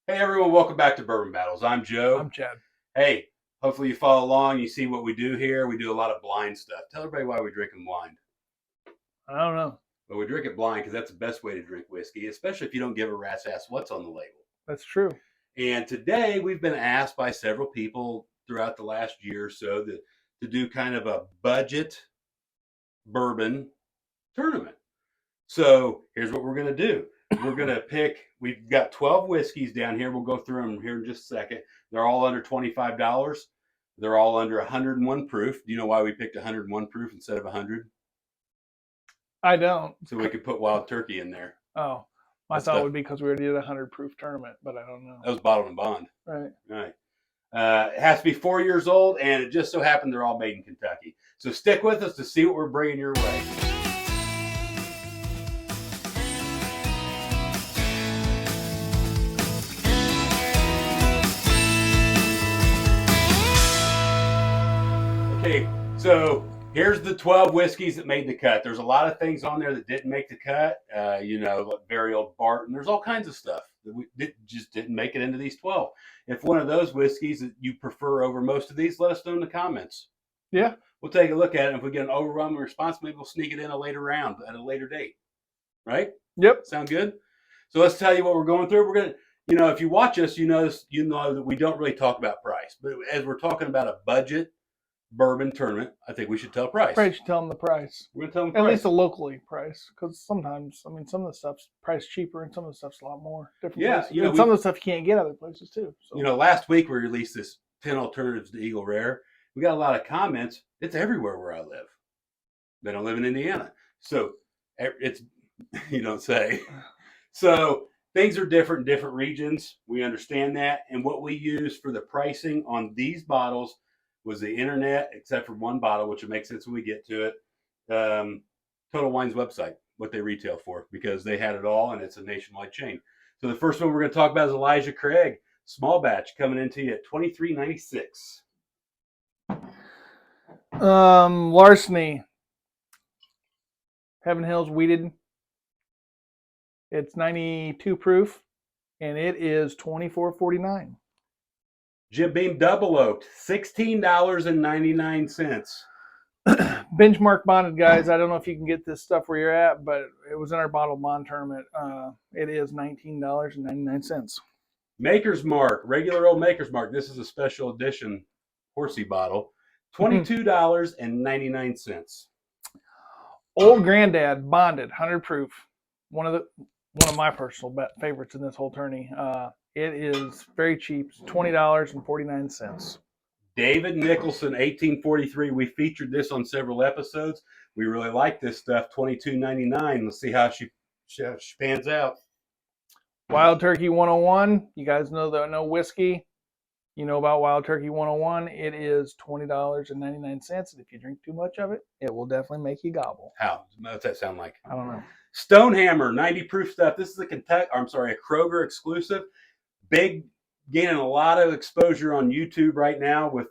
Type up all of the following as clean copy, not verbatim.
Hey everyone, welcome back to Bourbon Battles. I'm Joe. I'm Chad. Hey, hopefully you follow along. You see what we do here. We do a lot of blind stuff. Tell everybody why we're drinking blind. I don't know. Well, we drink it blind because that's the best way to drink whiskey, especially if you don't give a rat's ass what's on the label. That's true. And today we've been asked by several people throughout the last year or so to do kind of a budget bourbon tournament. So here's what we're going to do. We're going to pick, we've got 12 whiskeys down here. We'll go through them here in just a second. They're all under $25. They're all under 101 proof. Do you know why we picked 101 proof instead of 100? I don't. So we could put wild turkey in there. Oh, I thought it would be because we already did a 100 proof tournament, but I don't know. That was bottled and bond. Right. Right. It has to be 4 years old, and it just so happened they're all made in Kentucky. So stick with us to see what we're bringing your way. Okay, so here's the 12 whiskeys that made the cut. There's a lot of things on there that didn't make the cut. Like very old Barton. There's all kinds of stuff that just didn't make it into these 12. If one of those whiskeys that you prefer over most of these, let us know in the comments. Yeah. We'll take a look at it. And if we get an overwhelming response, maybe we'll sneak it in a later round at a later date. Right? Yep. Sound good? So let's tell you what we're going through. We're going to, if you watch us, you know that we don't really talk about price. But as we're talking about a budget bourbon tournament, I think we should tell price. Probably should tell them the price. We're gonna tell them at least a locally price, because sometimes, some of the stuff's priced cheaper and some of the stuff's a lot more. Different places. And some of the stuff you can't get other places too. So. Last week we released this 10 alternatives to Eagle Rare. We got a lot of comments. It's everywhere where I live. They don't live in Indiana, so it's you don't say. So things are different in different regions. We understand that, and what we use for the pricing on these bottles was the internet, except for one bottle, which will make sense when we get to it. Total Wine's website, what they retail for, because they had it all, and it's a nationwide chain. So the first one we're going to talk about is Elijah Craig, small batch, coming into you at $23.96. Larceny, Heaven Hills Wheated. It's 92 proof, and it is $24.49. Jim Beam Double Oaked, $16.99. Benchmark bonded, guys. I don't know if you can get this stuff where you're at, but it was in our bottle bond tournament. It is $19.99. Maker's Mark, regular old Maker's Mark. This is a special edition horsey bottle, $22.99. Old Granddad bonded, 100 proof. One of my personal favorites in this whole tourney. It is very cheap, $20.49. David Nicholson, 1843. We featured this on several episodes. We really like this stuff, $22.99. Let's see how she pans out. Wild Turkey 101. You guys know whiskey. You know about Wild Turkey 101. It is $20.99. And if you drink too much of it, it will definitely make you gobble. How? What's that sound like? I don't know. Stonehammer, 90 proof stuff. This is a Kroger exclusive. Big, gaining a lot of exposure on YouTube right now with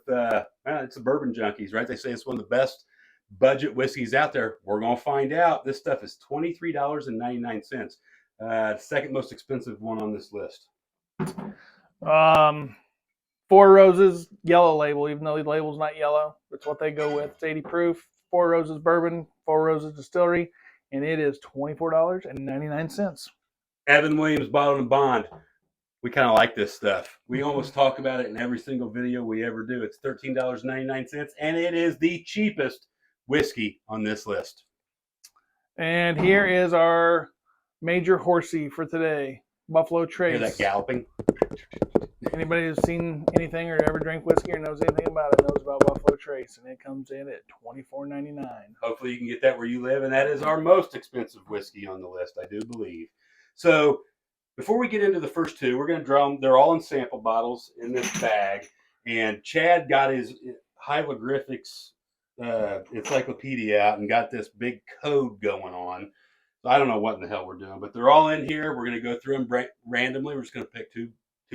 it's the Bourbon Junkies, right? They say it's one of the best budget whiskeys out there. We're gonna find out. This stuff is $23.99. Second most expensive one on this list. Four Roses yellow label, even though the label's not yellow. That's what they go with. It's 80 proof. Four Roses Bourbon, Four Roses Distillery, and it is $24.99. Evan Williams Bottled and Bond. We kind of like this stuff. We almost talk about it in every single video we ever do. It's $13.99, and it is the cheapest whiskey on this list. And here is our major horsey for today, Buffalo Trace. Hear that galloping? Anybody who's seen anything or ever drank whiskey or knows anything about it knows about Buffalo Trace, and it comes in at $24.99. Hopefully you can get that where you live, and that is our most expensive whiskey on the list, I do believe. So before we get into the first two, we're going to draw them. They're all in sample bottles in this bag, and Chad got his hieroglyphics encyclopedia out and got this big code going on. So I don't know what in the hell we're doing, but they're all in here. We're going to go through them randomly. We're just going to pick two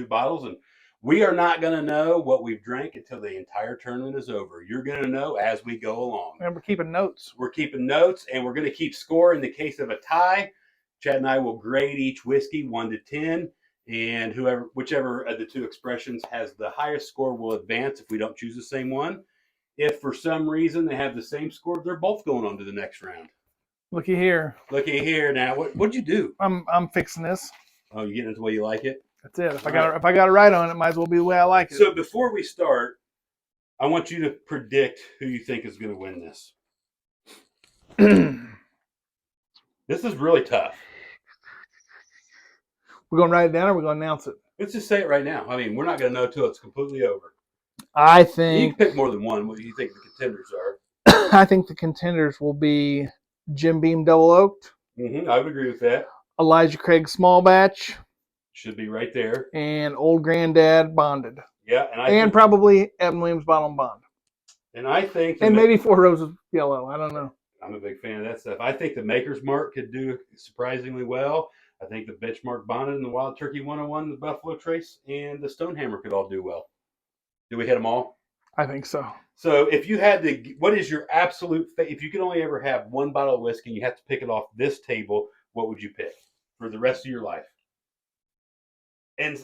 bottles, and we are not going to know what we've drank until the entire tournament is over. You're going to know as we go along. And we're keeping notes. We're keeping notes, and we're going to keep score in the case of a tie. Chad and I will grade each whiskey 1 to 10, and whichever of the two expressions has the highest score will advance if we don't choose the same one. If for some reason they have the same score, they're both going on to the next round. Looky here. Looky here now. What'd you do? I'm fixing this. Oh, you getting it the way you like it? That's it. If I got it right on it, might as well be the way I like it. So before we start, I want you to predict who you think is going to win this. This is really tough. We're going to write it down or we're going to announce it? Let's just say it right now. I mean, we're not going to know until it's completely over. I You think can pick more than one. What do you think the contenders are? I think the contenders will be Jim Beam Double Oaked, I would agree with that. Elijah Craig Small Batch, Should be right there. and Old Granddad Bonded. Yeah, and probably Evan Williams Bottle Bond. And I think... And maybe Four Roses Yellow. I don't know. I'm a big fan of that stuff. I think the Maker's Mark could do surprisingly well. I think the Benchmark Bonnet and the Wild Turkey 101, the Buffalo Trace, and the Stonehammer could all do well. Did we hit them all? I think so. So if you had to, what is your absolute, if you could only ever have one bottle of whiskey and you have to pick it off this table, what would you pick for the rest of your life? And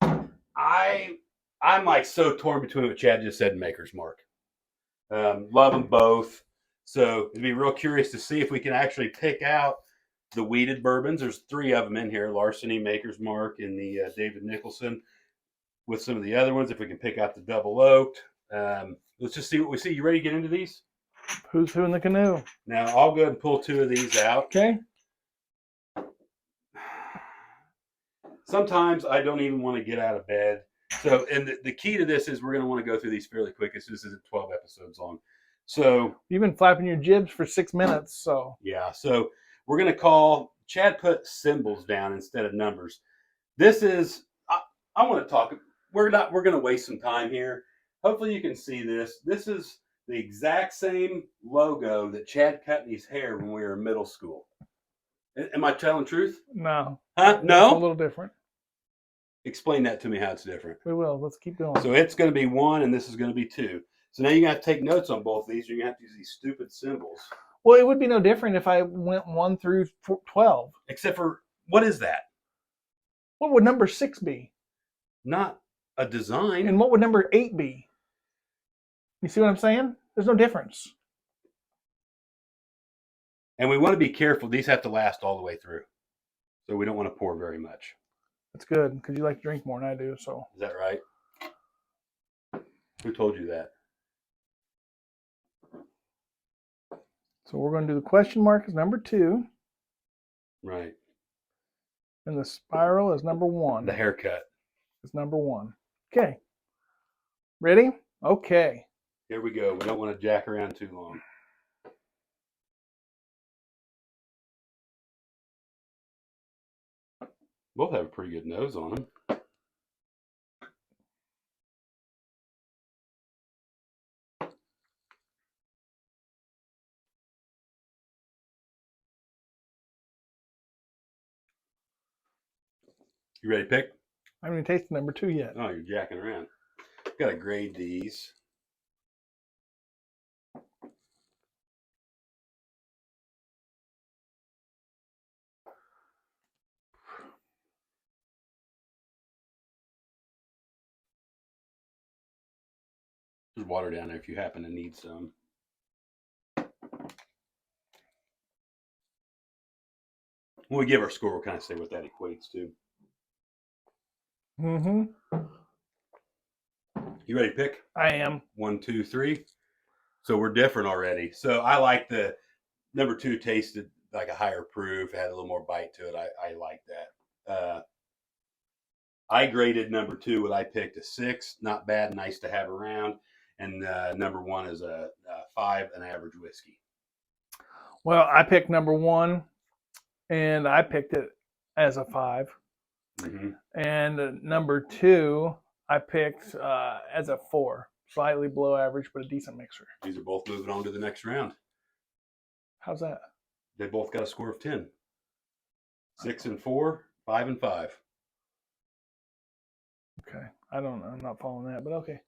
I'm like so torn between what Chad just said and Maker's Mark. Love them both. So it'd be real curious to see if we can actually pick out the weeded bourbons. There's 3 of them in here: Larceny, Maker's Mark, and the David Nicholson. With some of the other ones, if we can pick out the double oaked. Let's just see what we see. You ready to get into these? Who's who in the canoe? Now I'll go ahead and pull 2 of these out. Okay. Sometimes I don't even want to get out of bed. So, and the key to this is we're going to want to go through these fairly quick. This isn't 12 episodes long. So you've been flapping your jibs for 6 minutes. So yeah. So we're going to call. Chad put symbols down instead of numbers. This is. I want to talk. We're going to waste some time here. Hopefully you can see this. This is the exact same logo that Chad cut in his hair when we were in middle school. Am I telling the truth? No. Huh? No? It's a little different. Explain that to me how it's different. We will. Let's keep going. So it's going to be 1 and this is going to be 2. So now you're going to have to take notes on both of these. You're going to have to use these stupid symbols. Well, it would be no different if I went 1 through 12. Except for, what is that? What would number 6 be? Not a design. And what would number 8 be? You see what I'm saying? There's no difference. And we want to be careful. These have to last all the way through. So we don't want to pour very much. That's good, because you like to drink more than I do. So is that right? Who told you that? So we're going to do the question mark as number 2. Right. And the spiral is number 1. The haircut is number 1. Okay. Ready? Okay. Here we go. We don't want to jack around too long. Both have a pretty good nose on them. You ready to pick? I haven't even tasted number 2 yet. Oh, you're jacking around. Got to grade these. There's water down there if you happen to need some. When we give our score, we'll kind of say what that equates to. Mm-hmm. You ready to pick? I am. 1, 2, 3. So we're different already. So I like the number 2 tasted like a higher proof. It had a little more bite to it. I like that. I graded number 2. What I picked a 6. Not bad. Nice to have around. And number 1 is a 5, an average whiskey. Well, I picked number 1, and I picked it as a 5. Mm-hmm. And number 2, I picked as a 4. Slightly below average, but a decent mixer. These are both moving on to the next round. How's that? They both got a score of 10. 6 and 4, 5 and 5. Okay. I don't know. I'm not following that, but okay.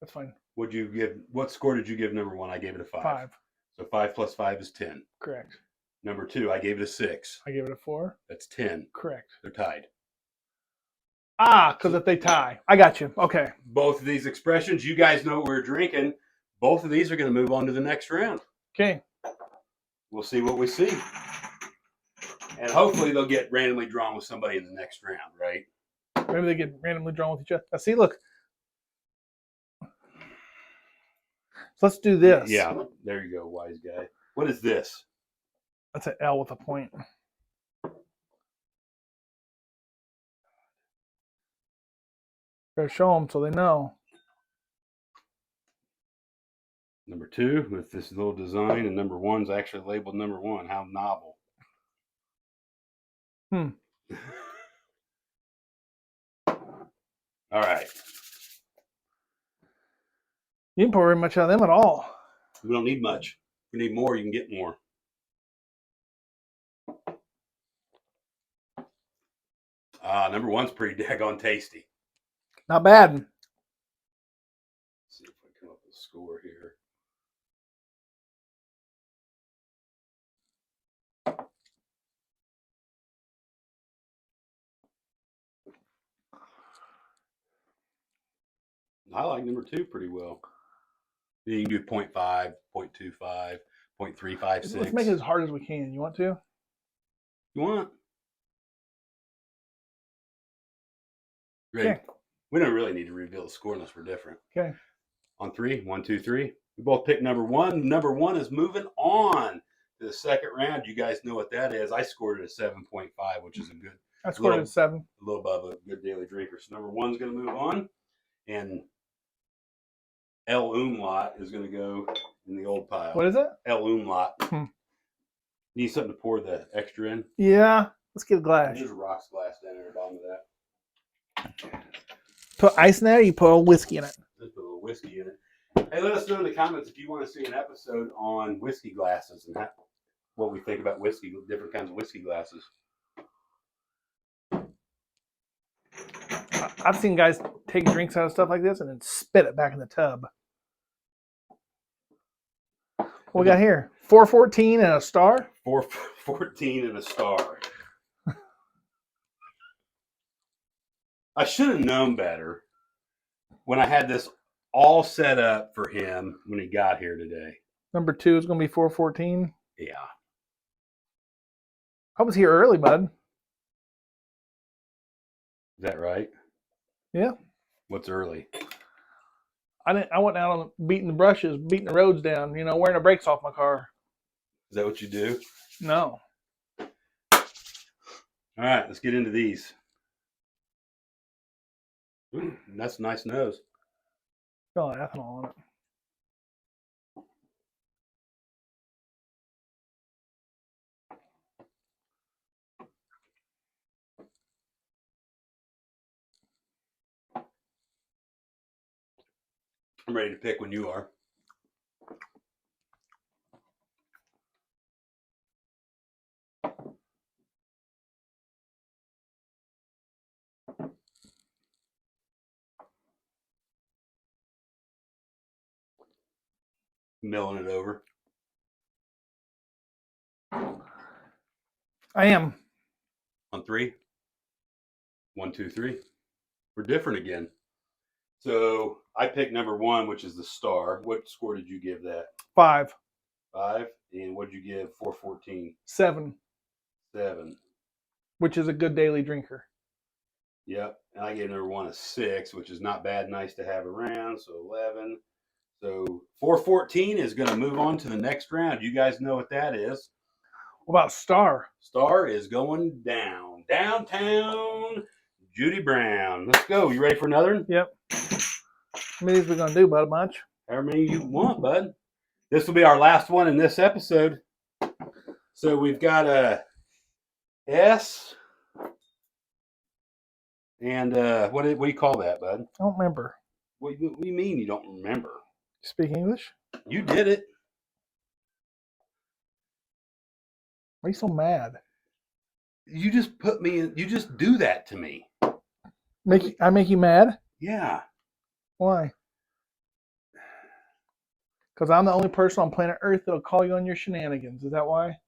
That's fine. What score did you give number 1? I gave it a 5. 5. So 5 plus 5 is 10. Correct. Number 2, I gave it a 6. I gave it a 4. That's 10. Correct. They're tied. Ah, because if they tie. I got you. Okay. Both of these expressions, you guys know what we're drinking. Both of these are going to move on to the next round. Okay. We'll see what we see. And hopefully they'll get randomly drawn with somebody in the next round, right? Maybe they get randomly drawn with each other. Now, see, look. So let's do this. Yeah, there you go, wise guy. What is this? That's an L with a point. Gotta show them so they know. Number 2 with this little design, and number 1's actually labeled number 1. How novel. All right. You didn't pour very much out of them at all. We don't need much. If we need more, you can get more. Number 1's pretty daggone tasty. Not bad. Let's see if I come up with a score here. I like number 2 pretty well. You can do 0.5, 0.25, 0.356. Let's make it as hard as we can. You want to? You want? Ready? Okay. We don't really need to reveal the score unless we're different. Okay. On 3, 1, 2, 3. We both picked number 1. Number 1 is moving on to the second round. You guys know what that is. I scored it a 7.5, which is a good. I scored it a 7. A little above a good daily drinker. So number 1's going to move on, and El Umlaut is going to go in the old pile. What is it? El Umlaut. Need something to pour the extra in? Yeah. Let's get a glass. There's a rocks glass down there at the bottom of that. Put ice in there, or you put a whiskey in it? Just put a little whiskey in it. Hey, let us know in the comments if you want to see an episode on whiskey glasses and what we think about whiskey, different kinds of whiskey glasses. I've seen guys take drinks out of stuff like this and then spit it back in the tub. What we got here? 414 and a star? 414 and a star. I should have known better when I had this all set up for him when he got here today. Number 2 is going to be 414. Yeah. I was here early, bud. Is that right? Yeah. What's early? I went out on beating the brushes, beating the roads down, wearing the brakes off my car. Is that what you do? No. All right, let's get into these. Ooh, that's a nice nose. Got ethanol on it. I'm ready to pick when you are. Milling it over. I am. On 3. 1, 2, 3. We're different again. So I picked number 1, which is the star. What score did you give that? 5. 5. And what did you give 414? 7. 7. Which is a good daily drinker. Yep. And I gave number 1 a 6, which is not bad. Nice to have around. So 11. So 414 is going to move on to the next round. You guys know what that is. What about star? Star is going down. Downtown Judy Brown. Let's go. You ready for another one? Yep. How many of these we going to do, bud? A bunch? However many you want, bud. This will be our last one in this episode. So we've got a S. And what do you call that, bud? I don't remember. What do you mean you don't remember? Speak English? You did it. Why are you so mad? You just put me in. You just do that to me. I make you mad? Yeah. Why? Because I'm the only person on planet Earth that'll call you on your shenanigans. Is that why?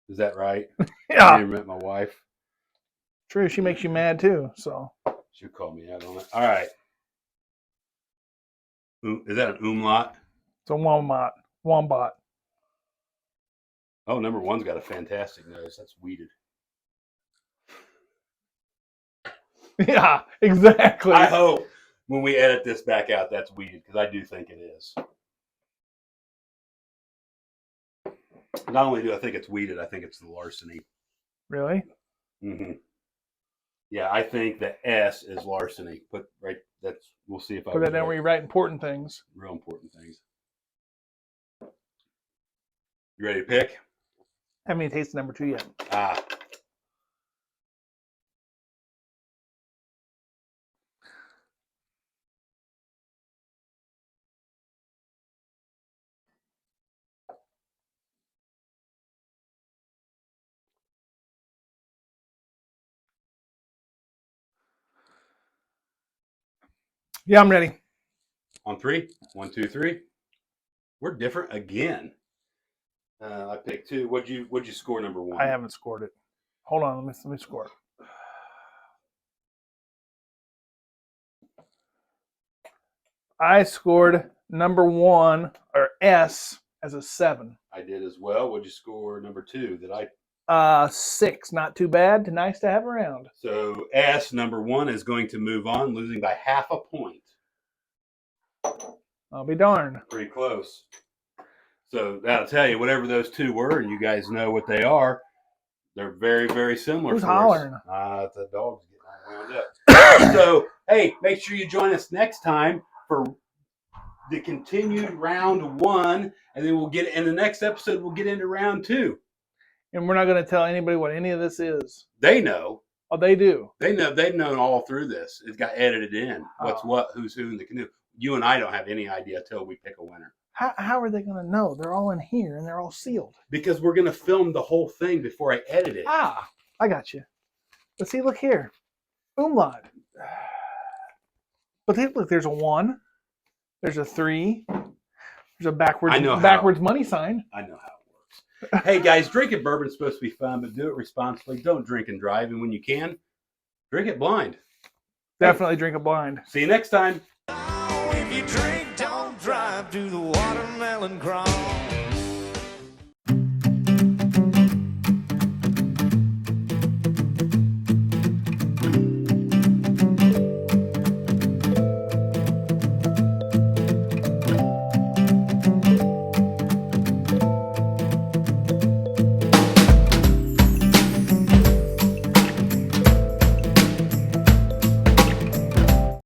Is that right? Yeah. You met my wife. True, she makes you mad too. So She'll call me out on it. All right. Is that an umlaut? it's a wombat. Oh, number one's got a fantastic nose. That's weeded. Yeah, exactly. I hope when we edit this back out, that's weeded, because I do think it is. Not only do I think it's weeded, I think it's the larceny. Really? Mm-hmm. Yeah, I think the S is larceny. But right, we'll see if I Put that down where you write important things. Real important things. You ready to pick? Haven't even tasted number 2 yet. Ah. Yeah, I'm ready. On 3. 1, 2, 3. We're different again. I picked 2. What'd you score number 1? I haven't scored it. Hold on, let me score it. I scored number 1 or S as a 7. I did as well. What'd you score number 2? 6. Not too bad. Nice to have around. So S number 1 is going to move on, losing by half a point. I'll be darned. Pretty close. So that'll tell you, whatever those 2 were, and you guys know what they are, they're very, very similar. Who's hollering? It's the dog's getting all wound up. So, hey, make sure you join us next time for the continued round 1, and then we'll get in the next episode. We'll get into round 2. And we're not going to tell anybody what any of this is. They know. Oh, they do. They know. They've known all through this. It got edited in. What's what? Who's who in the canoe? You and I don't have any idea till we pick a winner. How are they going to know? They're all in here and they're all sealed. Because we're going to film the whole thing before I edit it. Ah, I got you. Let's see. Look here, umlaut. But look, there's a 1. There's a 3. There's a backwards money sign. I know how it works. Hey guys, drinking bourbon is supposed to be fun, but do it responsibly. Don't drink and drive, and when you can, drink it blind. Definitely drink it blind. See you next time. If you drink, don't drive to the watermelon crawl.